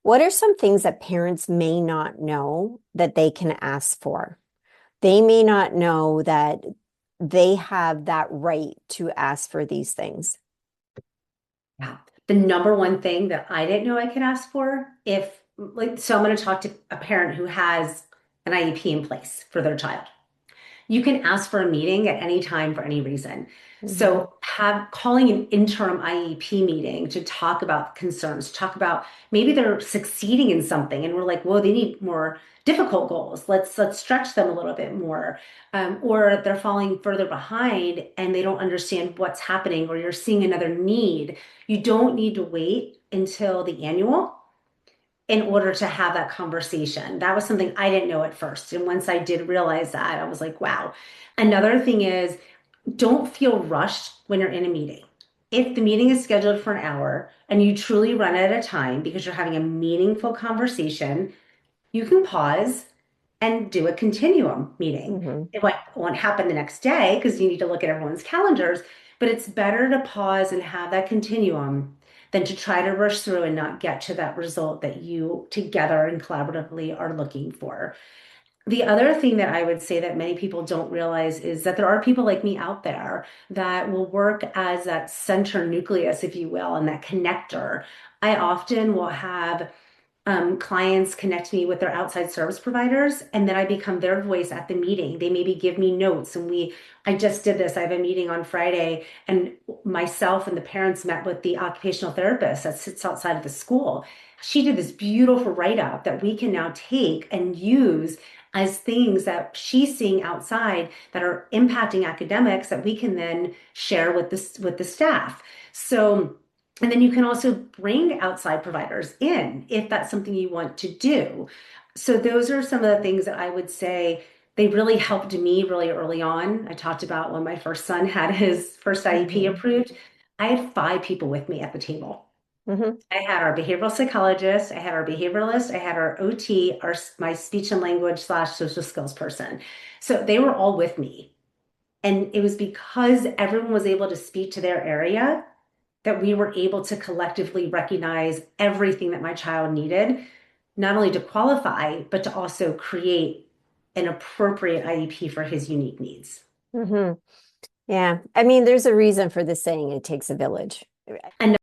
What are some things that parents may not know that they can ask for? They may not know that they have that right to ask for these things. Yeah. The number one thing that I didn't know I could ask for if like so I'm going to talk to a parent who has an IEP in place for their child. You can ask for a meeting at any time for any reason. Hmm. So have calling an interim IEP meeting to talk about concerns, talk about maybe they're succeeding in something and we're like, whoa, they need more difficult goals. Let's stretch them a little bit more. Or they're falling further behind and they don't understand what's happening, or you're seeing another need. You don't need to wait until the annual in order to have that conversation. That was something I didn't know at first. And once I did realize that, I was like, wow. Another thing is don't feel rushed when you're in a meeting. If the meeting is scheduled for an hour and you truly run it at a time because you're having a meaningful conversation, you can pause and do a continuum meeting. Hmm. It won't happen the next day because you need to look at everyone's calendars, but it's better to pause and have that continuum than to try to rush through and not get to that result that you together and collaboratively are looking for. The other thing that I would say that many people don't realize is that there are people like me out there that will work as that center nucleus, if you will, and that connector. I often will have clients connect me with their outside service providers, and then I become their voice at the meeting. They maybe give me notes, and I just did this. I have a meeting on Friday, and myself and the parents met with the occupational therapist that sits outside of the school. She did this beautiful write-up that we can now take and use as things that she's seeing outside that are impacting academics that we can then share with the staff. So and then you can also bring outside providers in if that's something you want to do. So those are some of the things that I would say they really helped me really early on. I talked about when my first son had his first IEP Hmm. approved. I had five people with me at the table. Hmm. I had our behavioral psychologist, I had our behavioralist, I had our OT, my speech and language slash social skills person. So they were all with me. And it was because everyone was able to speak to their area that we were able to collectively recognize everything that my child needed, not only to qualify, but to also create an appropriate IEP for his unique needs. Hmm. Yeah. I mean, there's a reason for the saying, it takes a village. And